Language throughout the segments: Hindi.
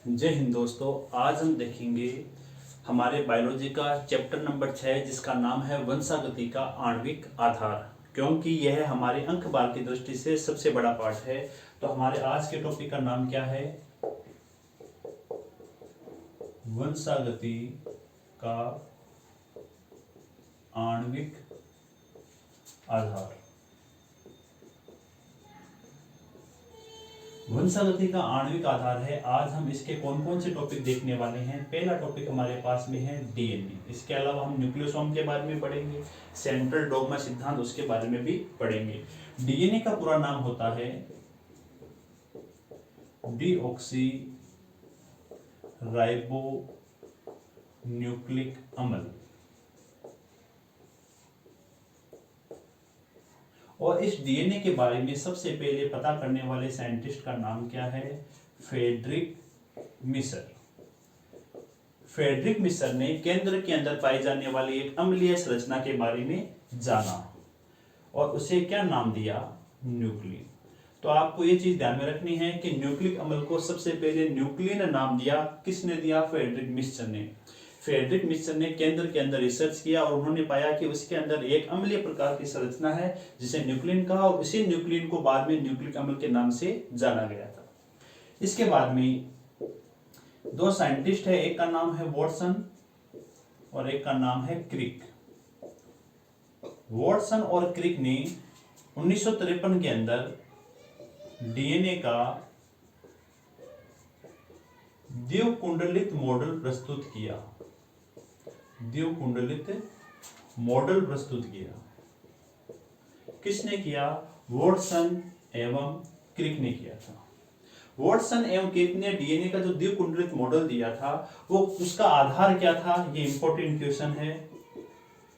जय हिंद दोस्तों। आज हम देखेंगे हमारे बायोलॉजी का चैप्टर नंबर 6 जिसका नाम है वंशागति का आणविक आधार, क्योंकि यह हमारे अंक बार की दृष्टि से सबसे बड़ा पार्ट है। तो हमारे आज के टॉपिक का नाम क्या है? वंशागति का आणविक आधार। वंशागति का आणविक आधार है। आज हम इसके कौन कौन से टॉपिक देखने वाले हैं। पहला टॉपिक हमारे पास में है डीएनए। इसके अलावा हम न्यूक्लियोसोम के बारे में पढ़ेंगे, सेंट्रल डोग्मा सिद्धांत उसके बारे में भी पढ़ेंगे। डीएनए का पूरा नाम होता है डीऑक्सी राइबो न्यूक्लिक अम्ल। और इस डीएनए के बारे में सबसे पहले पता करने वाले साइंटिस्ट का नाम क्या है? फ्रेडरिक मिसर। फ्रेडरिक मिसर ने केंद्र के अंदर पाई जाने वाली एक अम्लीय संरचना के बारे में जाना और उसे क्या नाम दिया? न्यूक्लिन। तो आपको ये चीज ध्यान में रखनी है कि न्यूक्लिक अम्ल को सबसे पहले न्यूक्लिन नाम दिया। किसने दिया? फ्रेडरिक मिसर ने। फ्रेडरिक मिसर ने केंद्र के अंदर रिसर्च किया और उन्होंने पाया कि उसके अंदर एक अम्लीय प्रकार की संरचना है जिसे न्यूक्लिन कहा, और इसी न्यूक्लिन को बाद में न्यूक्लिक अम्ल के नाम से जाना गया था। इसके बाद में दो साइंटिस्ट है, एक का नाम है वॉटसन और एक का नाम है क्रिक। वॉटसन और क्रिक ने 1953 के अंदर डीएनए का द्विकुंडलित मॉडल प्रस्तुत किया। द्विकुंडलित मॉडल प्रस्तुत किया। किसने किया? वॉटसन एवं क्रिक ने किया था। वॉटसन एवं क्रिक ने डीएनए का जो द्विकुंडलित मॉडल दिया था वो उसका आधार क्या था? ये इंपॉर्टेंट क्वेश्चन है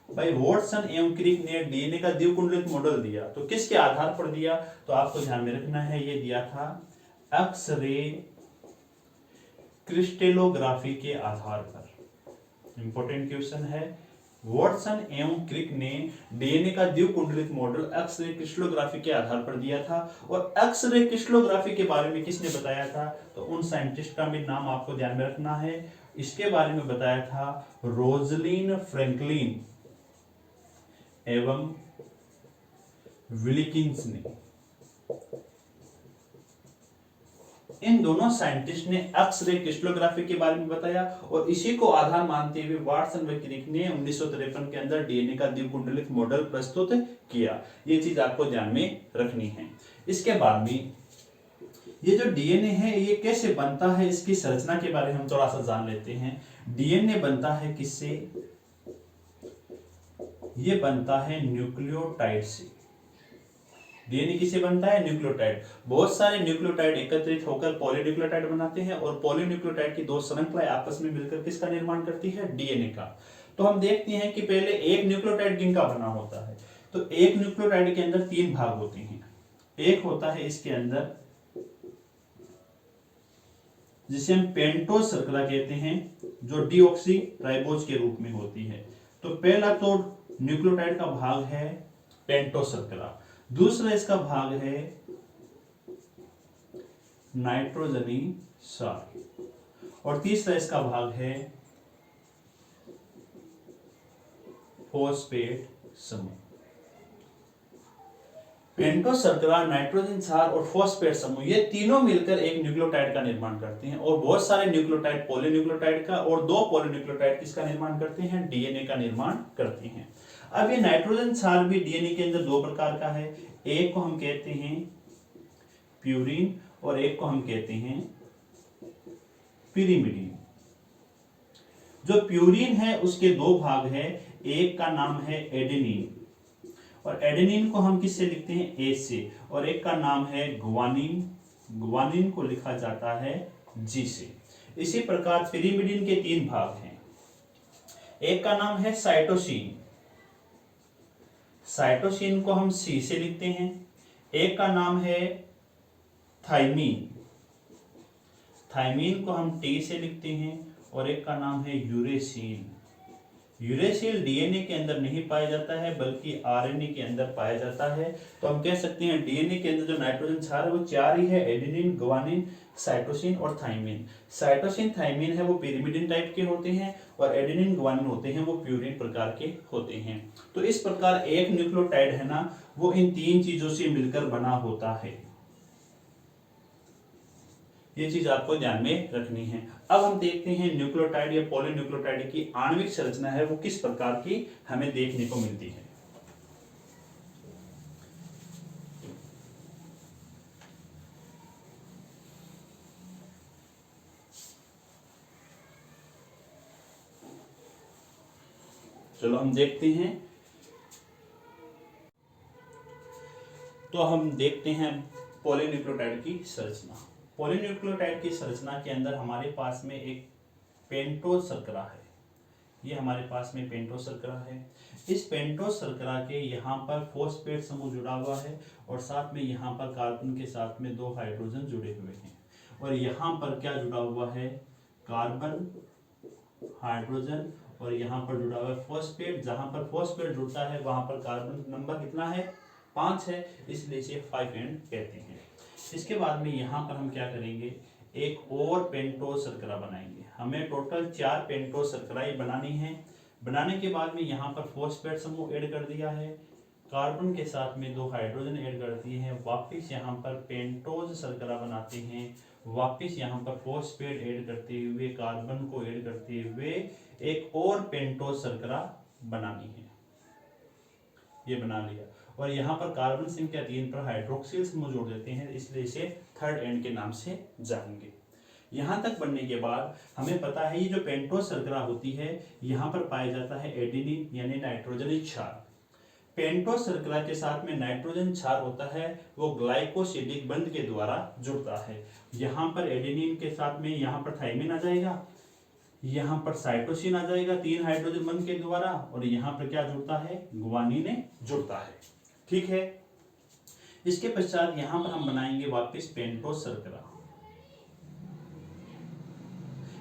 भाई। वॉटसन एवं क्रिक ने डीएनए का द्विकुंडलित मॉडल दिया तो किसके आधार पर दिया? तो आपको ध्यान में रखना है, ये दिया था एक्स-रे क्रिस्टलोग्राफी के आधार पर। इंपॉर्टेंट क्वेश्चन है। वॉटसन एवं क्रिक ने डीएनए का द्विकुंडलित मॉडल एक्स-रे क्रिस्टलोग्राफी के आधार पर दिया था। और एक्स-रे क्रिस्टलोग्राफी के बारे में किसने बताया था? तो उन साइंटिस्ट का भी नाम आपको ध्यान में रखना है। इसके बारे में बताया था रोजलिन फ्रैंकलिन एवं विल्किंस ने। इन दोनों साइंटिस्ट ने एक्स-रे क्रिस्टलोग्राफी के बारे में बताया और इसी को आधार मानते हुए वॉटसन व क्रिक ने 1953 के अंदर डीएनए का द्विकुंडलित मॉडल प्रस्तुत किया। ये चीज आपको ध्यान में रखनी है। इसके बाद में ये जो डीएनए है ये कैसे बनता है, इसकी संरचना के बारे में हम थोड़ा सा जान लेते हैं। डीएनए बनता है किससे? ये बनता है न्यूक्लियोटाइड से। डीएनए किससे बनता है? न्यूक्लियोटाइड। बहुत सारे न्यूक्लियोटाइड एकत्रित होकर पॉलीन्यूक्लियोटाइड बनाते हैं और पॉलीन्यूक्लियोटाइड की दो श्रृंखलाएं आपस में मिलकर किसका निर्माण करती है? डीएनए का। तो हम देखते हैं कि पहले एक न्यूक्लियोटाइड किनका बना होता है। तो एक न्यूक्लियोटाइड के अंदर तीन भाग होते हैं। एक होता है इसके अंदर जिसे हम पेंटोज श्रृंखला कहते हैं, जो डीऑक्सी राइबोज के रूप में होती है। तो पहला तो न्यूक्लियोटाइड का भाग है पेंटोज श्रृंखला। दूसरा इसका भाग है नाइट्रोजनी सार और तीसरा इसका भाग है फॉस्फेट समूह। पेंटोज श्रृंखला, नाइट्रोजन क्षार और फॉस्फेट समूह ये तीनों मिलकर एक न्यूक्लियोटाइड का निर्माण करते हैं। और बहुत सारे न्यूक्लियोटाइड पॉलीन्यूक्लियोटाइड का और दो पॉलीन्यूक्लियोटाइड किसका निर्माण करते हैं? डीएनए का निर्माण करते हैं। अब ये नाइट्रोजन क्षार भी डीएनए के अंदर दो प्रकार का है। एक को हम कहते हैं प्यूरिन और एक को हम कहते हैं पिरिमिडिन। जो प्यूरिन है उसके दो भाग है, एक का नाम है एडेनिन और एडेनिन को हम किससे लिखते हैं? ए से। और एक का नाम है ग्वानिन, ग्वानिन को लिखा जाता है जी से। इसी प्रकार पिरिमिडिन के तीन भाग हैं। एक का नाम है साइटोसिन, साइटोसिन को हम सी से लिखते हैं। एक का नाम है थाइमीन, थाइमीन को हम टी से लिखते हैं। और एक का नाम है यूरेसिन, यूरेसिल डीएनए के अंदर नहीं पाया जाता है बल्कि आरएनए के अंदर पाया जाता है। तो हम कह सकते हैं डीएनए के अंदर जो नाइट्रोजन क्षार है वो 4 ही है, एडेनिन, ग्वानिन, साइटोसिन और थाइमिन। साइटोसिन थाइमिन है वो पिरिमिडिन टाइप के होते हैं और एडेनिन ग्वानिन होते हैं वो प्यूरिन प्रकार के होते हैं। तो इस प्रकार एक न्यूक्लियोटाइड है ना वो इन 3 चीजों से मिलकर बना होता है। ये चीज आपको ध्यान में रखनी है। अब हम देखते हैं न्यूक्लियोटाइड या पॉलीन्यूक्लियोटाइड की आणविक संरचना है वो किस प्रकार की हमें देखने को मिलती है। चलो हम देखते हैं। तो हम देखते हैं पॉलीन्यूक्लियोटाइड की संरचना। पॉलीन्यूक्लियोटाइड की संरचना के अंदर हमारे पास में एक पेंटोज शर्करा है। ये हमारे पास में पेंटोज शर्करा है। इस पेंटोज शर्करा के यहाँ पर फॉस्फेट समूह जुड़ा हुआ है और साथ में यहाँ पर कार्बन के साथ में 2 हाइड्रोजन जुड़े हुए हैं और यहाँ पर क्या जुड़ा हुआ है, कार्बन, हाइड्रोजन और यहाँ पर जुड़ा हुआ है फॉस्फेट। जहां पर फॉस्फेट जुड़ता है वहां पर कार्बन नंबर कितना है, 5 है, इसलिए इसे 5 एंड कहते हैं। इसके बाद में यहाँ पर हम क्या करेंगे, एक और पेंटोज शर्करा बनाएंगे। हमें टोटल 4 पेंटोज शर्कराएं बनानी है। बनाने के बाद में यहाँ पर फॉस्फेट समूह ऐड कर दिया है, कार्बन के साथ में 2 हाइड्रोजन ऐड कर दिए हैं, वापिस यहाँ पर पेंटोज शर्करा बनाते हैं, वापिस यहाँ पर फॉस्फेट ऐड करते हुए, कार्बन को ऐड करते हुए एक और पेंटोज शर्करा बनानी है। ये बना लिया और यहाँ पर कार्बन संख्या 3 पर हाइड्रोक्सिल समूह जोड़ देते हैं, इसलिए इसे थर्ड एंड के नाम से जानेंगे। यहाँ तक बनने के बाद हमें पता है ये जो पेंटोज शर्करा होती है यहाँ पर पाया जाता है एडेनिन यानी नाइट्रोजन क्षार। पेंटोज शर्करा के साथ में नाइट्रोजन क्षार होता है वो ग्लाइकोसिडिक बंध के द्वारा जुड़ता है। यहाँ पर एडेनिन के साथ में यहाँ पर थाइमिन आ जाएगा, यहाँ पर साइटोसिन आ जाएगा 3 हाइड्रोजन बंध के द्वारा और यहाँ पर क्या जुड़ता है, ग्वानिन जुड़ता है। ठीक है। इसके पश्चात यहाँ पर हम बनाएंगे वापस पेंटोज शर्करा।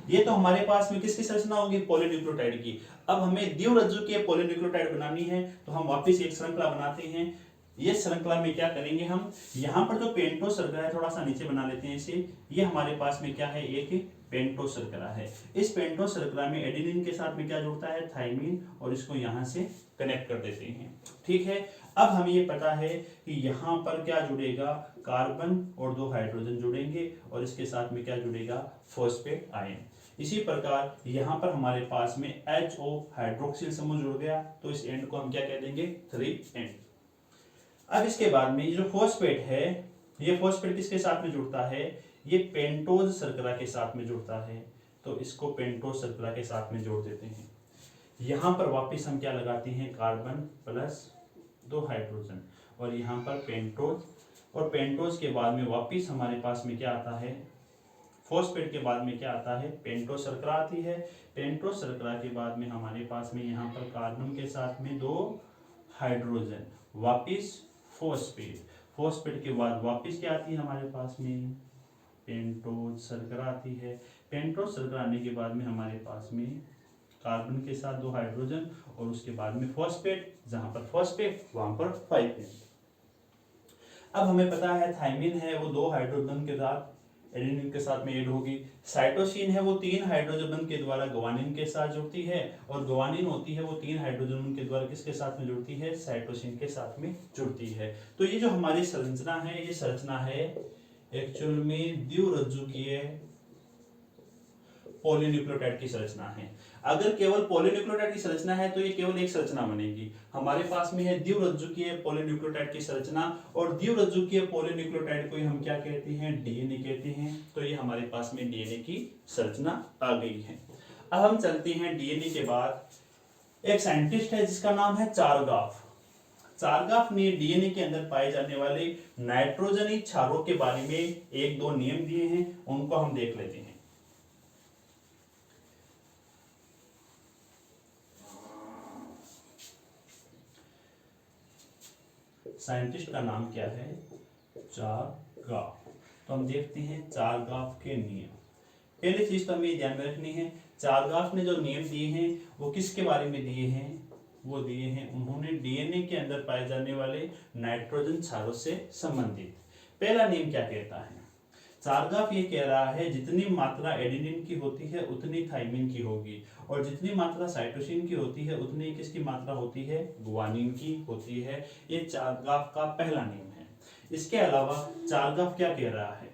ये तो हमारे पास में किसकी संरचना होगी, पॉलीन्यूक्लियोटाइड की। अब हमें द्विरज्जुकीय पॉलीन्यूक्लियोटाइड बनानी है तो हम वापस एक श्रृंखला बनाते हैं। ये श्रृंखला में क्या करेंगे, हम यहाँ पर जो पेंटोज शर्करा है थोड़ा सा नीचे बना लेते हैं इसे। ये हमारे पास में क्या है, एक पेंटोज शर्करा है। इस पेंटोज शर्करा में एडेनिन के साथ में क्या जुड़ता है, थाइमिन, और इसको यहाँ से कनेक्ट कर देते हैं। ठीक है। अब हमें ये पता है कि यहाँ पर क्या जुड़ेगा, कार्बन और 2 हाइड्रोजन जुड़ेंगे और इसके साथ में क्या जुड़ेगा, फॉस्फेट आयन। इसी प्रकार यहाँ पर हमारे पास में HO हाइड्रोक्सिल समूह जुड़ गया तो इस एंड को हम क्या कह देंगे, 3 एंड। अब इसके बाद में ये जो फॉस्फेट है, ये फॉस्फेट किसके साथ में जुड़ता है, ये पेंटोज शर्करा के साथ में जुड़ता है तो इसको पेंटोज शर्करा के साथ में जोड़ देते हैं। यहाँ पर वापस हम क्या लगाते हैं, कार्बन प्लस 2 हाइड्रोजन और यहाँ पर पेंटोज, और पेंटोज के बाद में वापस हमारे पास में क्या आता है, फॉस्फेट के बाद में क्या आता है, पेंटोज शर्करा आती है। पेंटोज शर्करा के बाद में हमारे पास में यहाँ पर कार्बन के साथ में 2 हाइड्रोजन, वापस फॉस्फेट, फॉस्फेट के बाद वापस क्या आती है हमारे पास में, पेंटोज शर्करा आती है। पेंटोज शर्करा आने के बाद में हमारे पास में कार्बन के साथ 2 हाइड्रोजन और उसके बाद में फॉस्फेट, जहां पर फॉस्फेट वहां पर 5 एंड। अब हमें पता है थाइमिन है वो 2 हाइड्रोजन के साथ एडेनिन के साथ में ऐड होगी। साइटोसिन है वो 3 हाइड्रोजन बंध के द्वारा ग्वानिन के साथ जुड़ती है और ग्वानिन होती है वो 3 हाइड्रोजन बंध के द्वारा किसके साथ में जुड़ती है, साइटोसिन के साथ में जुड़ती है। तो ये जो हमारी संरचना है, ये संरचना है एक्चुअल में द्विरज्जुकीय पॉलीन्यूक्लियोटाइड की संरचना है। अगर केवल पॉलीन्यूक्लियोटाइड की संरचना है तो ये केवल एक संरचना बनेगी। हमारे पास में है द्विरज्जुकीय पॉलीन्यूक्लियोटाइड की संरचना और द्विरज्जुकीय पॉलीन्यूक्लियोटाइड को हम क्या कहते हैं, डीएनए कहते हैं। तो ये हमारे पास में डीएनए की संरचना आ गई है। अब हम चलते हैं डीएनए के बाद एक साइंटिस्ट है जिसका नाम है चारगाफ। चारगाफ ने डीएनए के अंदर पाए जाने वाले नाइट्रोजनी क्षारों के बारे में 1-2 नियम दिए हैं, उनको हम देख लेते हैं। साइंटिस्ट का नाम क्या है, चारगाफ। तो हम देखते हैं चारगाफ के नियम। पहली चीज तो हमें ये ध्यान में रखनी है, चारगाफ ने जो नियम दिए हैं वो किसके बारे में दिए हैं, वो दिए हैं उन्होंने डीएनए के अंदर पाए जाने वाले नाइट्रोजन क्षारों से संबंधित। पहला नियम क्या कहता है, चारगाफ ये कह रहा है जितनी मात्रा एडेनिन की होती है उतनी थाइमिन की होगी, और जितनी मात्रा साइटोसिन की होती है उतनी किसकी मात्रा होती है, गुआनिन की होती है। ये चारगाफ का पहला नियम है। इसके अलावा चारगाफ क्या कह रहा है,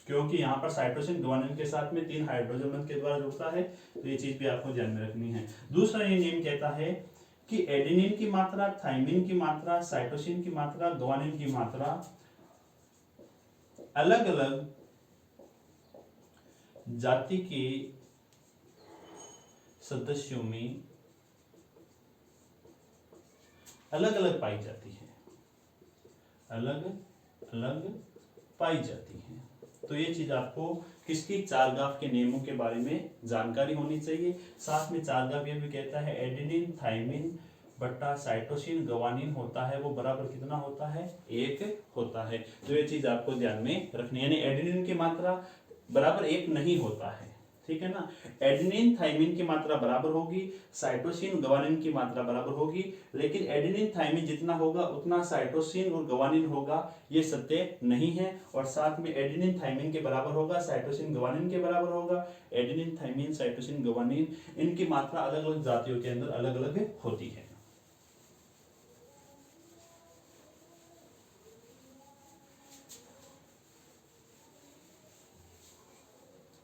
क्योंकि यहाँ पर साइटोसिन गुआनिन के साथ में 3 हाइड्रोजन बंध के द्वारा जुड़ता है, तो ये चीज भी आपको ध्यान में रखनी है। दूसरा ये नियम कहता है कि एडेनिन की मात्रा, थाइमिन की मात्रा, साइटोसिन की मात्रा, गुआनिन की मात्रा अलग अलग जाति के सदस्यों में अलग अलग पाई जाती है, अलग अलग पाई जाती है। तो ये चीज आपको किसकी, चारगाफ के नियमों के बारे में जानकारी होनी चाहिए। साथ में चारगाफ ये भी कहता है एडेनिन, थाइमिन बट्टा साइटोसिन गुआनिन होता है वो बराबर कितना होता है, 1 होता है। तो ये चीज आपको ध्यान में रखनी है, यानी एडेनिन की मात्रा बराबर 1 नहीं होता है, ठीक है ना। एडेनिन थाइमिन की मात्रा बराबर होगी, साइटोसिन गुआनिन की मात्रा बराबर होगी, लेकिन एडेनिन थाइमिन जितना होगा उतना साइटोसिन और गुआनिन होगा, ये सत्य नहीं है। और साथ में एडेनिन थाइमिन के बराबर होगा, साइटोसिन गुआनिन के बराबर होगा। एडेनिन थाइमिन साइटोसिन गुआनिन इनकी मात्रा अलग अलग जातियों के अंदर अलग अलग होती है।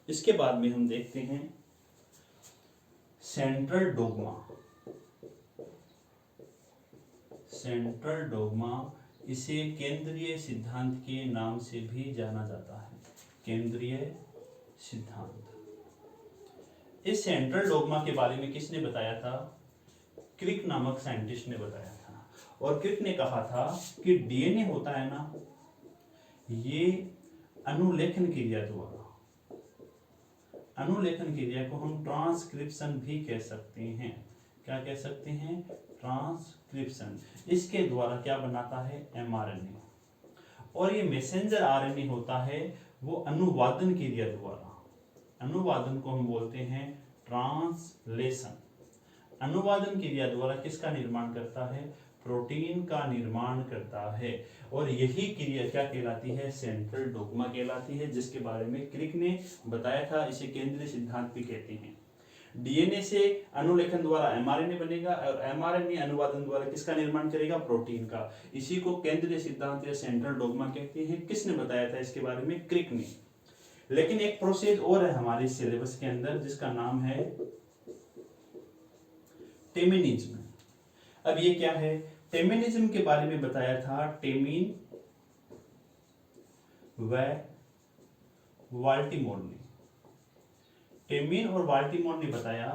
इसके बाद में हम देखते हैं सेंट्रल डोग्मा। सेंट्रल डोग्मा, इसे केंद्रीय सिद्धांत के नाम से भी जाना जाता है, केंद्रीय सिद्धांत। इस सेंट्रल डोग्मा के बारे में किसने बताया था, क्रिक नामक साइंटिस्ट ने बताया था। और क्रिक ने कहा था कि डीएनए होता है ना, ये अनुलेखन क्रिया द्वारा, अनुलेखन क्रिया को हम ट्रांसक्रिप्शन भी कह सकते हैं। क्या कह सकते हैं, ट्रांसक्रिप्शन। इसके द्वारा क्या बनाता है, एमआरएनए। और ये मैसेंजर आरएनए होता है वो अनुवादन क्रिया द्वारा, अनुवादन को हम बोलते हैं ट्रांसलेशन। अनुवादन क्रिया द्वारा किसका निर्माण करता है, प्रोटीन का निर्माण करता है। और यही क्रिया क्या कहलाती है, सेंट्रल डोग्मा कहलाती है, जिसके बारे में क्रिक ने बताया था। इसे केंद्रीय सिद्धांत भी कहते हैं। डीएनए से अनुलेखन द्वारा एमआरएनए बनेगा, और एमआरएनए अनुवादन द्वारा किसका निर्माण करेगा, प्रोटीन का। इसी को केंद्रीय सिद्धांत या सेंट्रल डोग्मा कहते हैं। किसने बताया था इसके बारे में, क्रिक ने। लेकिन एक प्रोसेस और है हमारे सिलेबस के अंदर जिसका नाम है टेमिनिज्म। अब ये क्या है, टेमिनिज्म के बारे में बताया था टेमिन व वाल्टीमोर ने। टेमिन और वाल्टीमोर ने बताया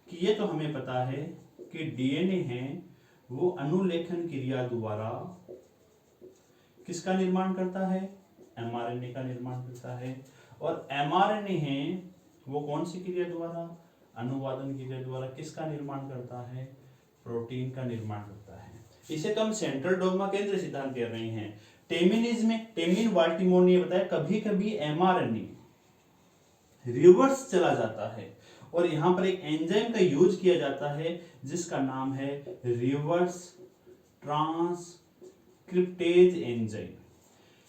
कि ये तो हमें पता है कि डीएनए है वो अनुलेखन क्रिया द्वारा किसका निर्माण करता है, एमआरएनए का निर्माण करता है। और एमआरएनए है वो कौन सी क्रिया द्वारा, अनुवादन क्रिया द्वारा किसका निर्माण करता है, प्रोटीन का निर्माण करता है। इसे तो हम सेंट्रल डोग्मा केंद्रीय सिद्धांत कह रहे हैं। टेमिनिज्म में टेमिन वाल्टीमोर ने बताया कभी कभी एमआरएनए रिवर्स चला जाता है, और यहां पर एक एंजाइम का यूज किया जाता है जिसका नाम है reverse transcriptase enzyme.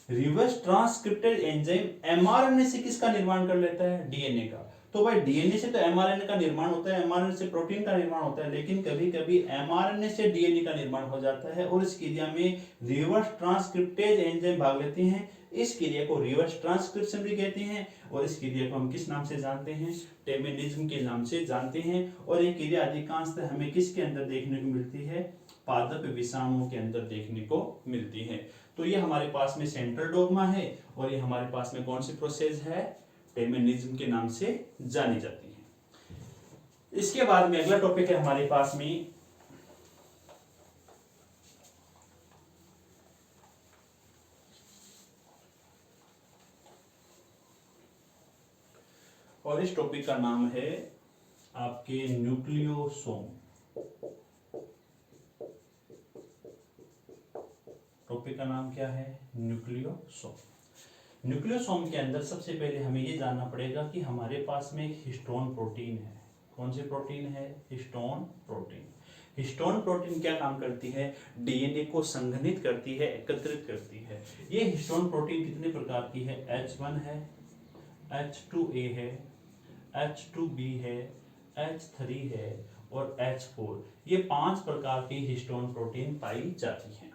Reverse transcriptase enzyme mRNA से किसका निर्माण कर लेता है, डीएनए का। तो भाई डीएनए से तो एमआरएनए का निर्माण होता है, एमआरएनए से प्रोटीन का निर्माण होता है, लेकिन कभी कभी एमआरएनए से डीएनए का निर्माण हो जाता है, और इस क्रिया में रिवर्स ट्रांसक्रिप्टेज एंजाइम भाग लेते हैं। इस क्रिया को रिवर्स ट्रांसक्रिप्शन भी कहते हैं, और इस क्रिया को हम किस नाम से जानते हैं, टेमिनिज्म के नाम से जानते हैं। और ये क्रिया अधिकांशतः हमें किसके अंदर देखने को मिलती है, पादप विषाणुओं के अंदर देखने को मिलती है। तो ये हमारे पास में सेंट्रल डोग्मा है, और ये हमारे पास में कौन सी प्रोसेस है, टेमिनिज्म के नाम से जानी जाती है। इसके बाद में अगला टॉपिक है हमारे पास में और इस टॉपिक का नाम है आपके न्यूक्लियोसोम। टॉपिक का नाम क्या है, न्यूक्लियोसोम। न्यूक्लियोसोम के अंदर सबसे पहले हमें ये जानना पड़ेगा कि हमारे पास में एक हिस्टोन प्रोटीन है। कौन सी प्रोटीन है? Histone protein. हिस्टोन प्रोटीन क्या काम करती है? डीएनए को संघनित करती है, एकत्रित करती है। ये हिस्टोन प्रोटीन कितने प्रकार की है? H1 है, H2A है, H2B है, H3 है और H4। ये 5 प्रकार की हिस्टोन प्रोटीन पाई जाती हैं।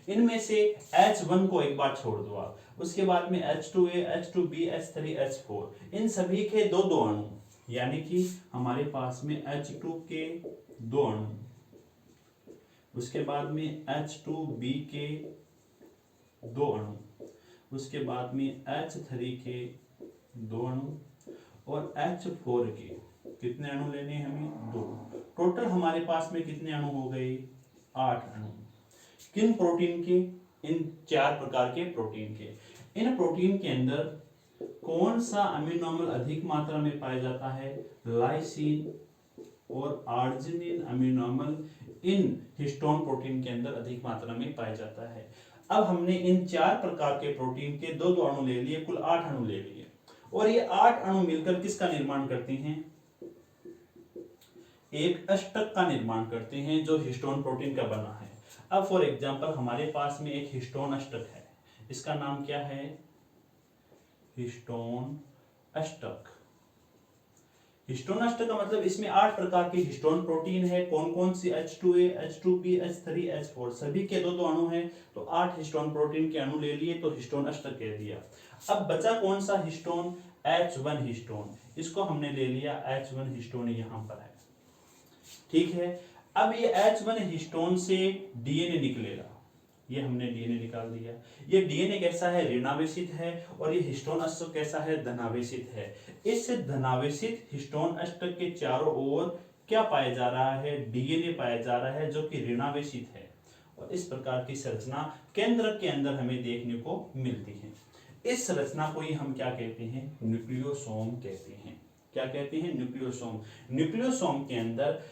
इनमें से H1 को एक बार छोड़ दो आप, उसके बाद में H2A, H2B, H3, H4, इन सभी के दो दो अणु, यानी कि हमारे पास में H2 के 2 अणु, उसके बाद में H2B के 2 अणु, उसके बाद में H3 के 2 अणु और H4 के कितने अणु लेने हैं हमें? 2। टोटल हमारे पास में कितने अणु हो गए? 8 अणु। किन प्रोटीन के? इन 4 प्रकार के प्रोटीन के। इन प्रोटीन के अंदर कौन सा अमीनो अधिक मात्रा में पाया जाता है? लाइसिन और आर्जिनिन अमीनो इन हिस्टोन प्रोटीन के अंदर अधिक मात्रा में पाया जाता है। अब हमने इन 4 प्रकार के प्रोटीन के 2 अणु ले लिए, कुल 8 अणु ले लिए, और ये 8 अणु मिलकर किसका निर्माण करते हैं? एक अष्टक का निर्माण करते हैं जो हिस्टोन प्रोटीन का बना है। अब फॉर एग्जांपल हमारे पास में एक हिस्टोन अष्टक है, इसका नाम क्या है? हिस्टोन अष्टक। हिस्टोन अष्टक का मतलब इसमें 8 प्रकार के हिस्टोन प्रोटीन है। कौन कौन सी? H2A, H2B, H3, H4, सभी के 2 अणु हैं, तो 8 हिस्टोन प्रोटीन के अणु ले लिए तो हिस्टोन अष्टक कह दिया। अब बचा कौन सा हिस्टोन? H1 histone. इसको हमने ले लिया, H1 हिस्टोन यहां पर है, ठीक है। अब ये H1 हिस्टोन से डीएनए निकलेगा, ये हमने डीएनए निकाल दिया। ये डीएनए कैसा है? ऋणावेशित है। और ये हिस्टोन अष्टक कैसा है? धनावेशित है। इस धनावेशित हिस्टोन अष्टक के चारों ओर क्या पाया जा रहा है? डीएनए पाया जा रहा है जो कि ऋणावेशित है। और इस प्रकार की संरचना केंद्र के अंदर हमें देखने को मिलती है। इस संरचना को ही हम क्या कहते हैं? न्यूक्लियोसोम कहते हैं। क्या कहते हैं? न्यूक्लियोसोम। न्यूक्लियोसोम के अंदर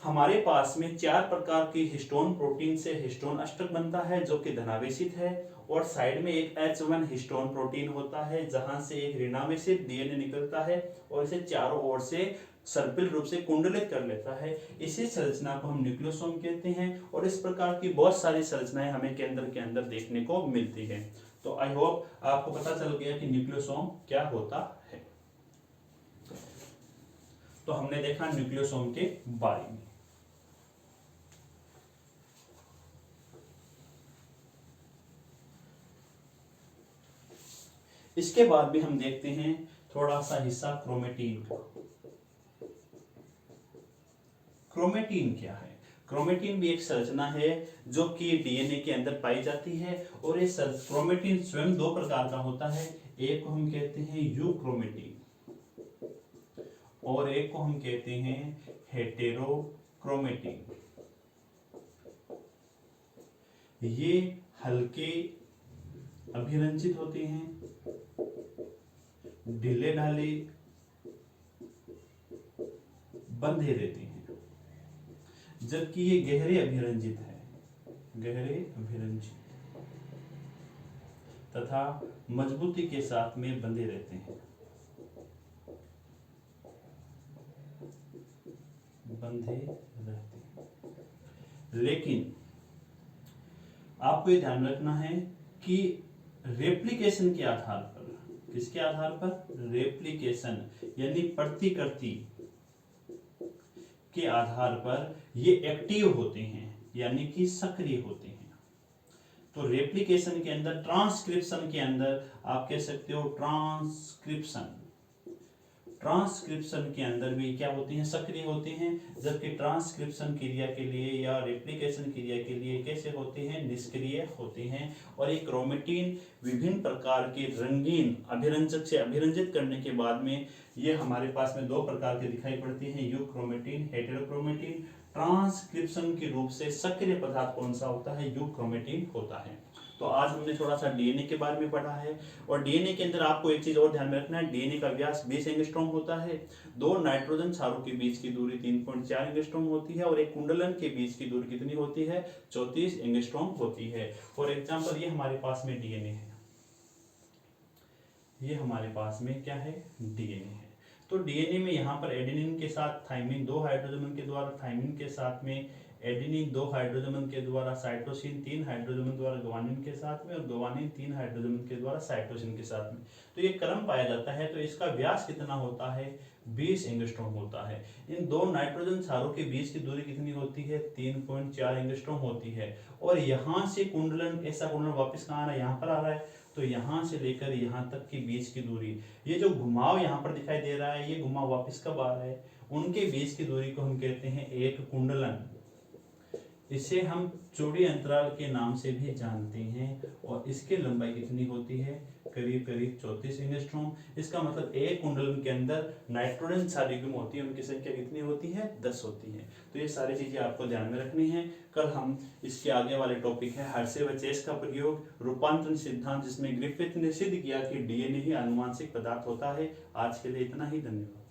हमारे पास में 4 प्रकार की हिस्टोन प्रोटीन से हिस्टोन अष्टक बनता है जो कि धनावेशित है, और साइड में एक H1 हिस्टोन प्रोटीन होता है जहां से एक ऋणावेशित डीएनए निकलता है और इसे चारों ओर से सर्पिल रूप से कुंडलित कर लेता है। इसी संरचना को हम न्यूक्लियोसोम कहते हैं। और इस प्रकार की बहुत सारी संरचनाएं हमें केंद्र के अंदर देखने को मिलती है। तो आई होप आपको पता चल गया कि न्यूक्लियोसोम क्या होता है। तो हमने देखा न्यूक्लियोसोम के बारे में। इसके बाद भी हम देखते हैं थोड़ा सा हिस्सा क्रोमेटिन का। क्रोमेटिन क्या है? क्रोमेटिन भी एक संरचना है जो कि डीएनए के अंदर पाई जाती है। और ये क्रोमेटिन स्वयं 2 प्रकार का होता है। एक को हम कहते हैं यूक्रोमेटिन और एक को हम कहते हैं हेटेरोक्रोमेटिन। ये हल्के अभिरंजित होते हैं, ढीले ढाले बंधे रहते हैं, जबकि ये गहरे अभिरंजित है, गहरे अभिरंजित तथा मजबूती के साथ में बंधे रहते हैं, बंधे रहते हैं। लेकिन आपको ये ध्यान रखना है कि रेप्लिकेशन के आधार पर, किसके आधार पर? रेप्लिकेशन यानी प्रतिकृति के आधार पर ये एक्टिव होते हैं, यानी कि सक्रिय होते हैं। तो रेप्लिकेशन के अंदर, ट्रांसक्रिप्शन के अंदर आप कह सकते हो ट्रांसक्रिप्शन, ट्रांसक्रिप्शन के अंदर भी क्या होते हैं? सक्रिय होते हैं। जबकि ट्रांसक्रिप्शन क्रिया के लिए या रेप्लिकेशन क्रिया के लिए कैसे होते हैं? निष्क्रिय होते हैं। और ये क्रोमेटिन विभिन्न प्रकार के रंगीन अभिरंजक से अभिरंजित करने के बाद में ये हमारे पास में 2 प्रकार के दिखाई पड़ते हैं, यूक्रोमेटिन, हेटेरोक्रोमेटिन। ट्रांसक्रिप्शन के रूप से सक्रिय पदार्थ कौन सा होता है? यूक्रोमेटिन होता है। तो आज हमने थोड़ा सा डीएनए के बारे में पढ़ा है। और डीएनए के अंदर आपको एक चीज और ध्यान में रखना है, डीएनए का व्यास 20 एंगस्ट्रॉम होता है। 2 नाइट्रोजन क्षारों के बीच की दूरी 3.4 एंगस्ट्रॉम होती है और एक कुंडलन के बीच की दूरी कितनी होती है? 34 एंगस्ट्रॉम होती है। फॉर एग्जांपल ये हमारे पास में डीएनए है, ये हमारे पास में क्या है, डीएनए है। तो डीएनए में यहाँ पर एडेनिन के साथ थाइमिन 2 हाइड्रोजन के द्वारा, थाइमिन के साथ में एडेनिन 2 हाइड्रोजन के द्वारा, साइटोसिन 3 हाइड्रोजन द्वारा ग्वानिन के साथ में, और ग्वानिन 3 हाइड्रोजन के द्वारा साइटोसिन के साथ में। तो ये क्रम पाया जाता है। तो इसका व्यास कितना होता है, 20 एंगस्ट्रॉम होता है। इन दो नाइट्रोजन क्षारों के बीच की दूरी कितनी होती है, 3.4 एंगस्ट्रॉम होती है। और यहाँ से कुंडलन, ऐसा कुंडलन वापस कहाँ आ रहा है, यहाँ पर आ रहा है। तो यहाँ से लेकर यहाँ तक के बीच की दूरी, ये जो घुमाव यहाँ पर दिखाई दे रहा है, ये घुमाव वापस कब आ रहा है, उनके बीच की दूरी को हम कहते हैं एक कुंडलन। इसे हम चौड़ी अंतराल के नाम से भी जानते हैं। और इसकी लंबाई कितनी होती है, करीब करीब 34 एंगस्ट्रॉम। इसका मतलब एक कुंडलन के अंदर नाइट्रोजन क्षार युग्म होती है, उनकी संख्या कितनी होती है, 10 होती है। तो ये सारी चीजें आपको ध्यान में रखनी है। कल हम इसके आगे वाले टॉपिक है हर्शे व चेस का प्रयोग, रूपांतरण सिद्धांत, जिसमें ग्रिफिथ ने सिद्ध किया कि डीएनए ही आनुवांशिक पदार्थ होता है। आज के लिए इतना ही, धन्यवाद।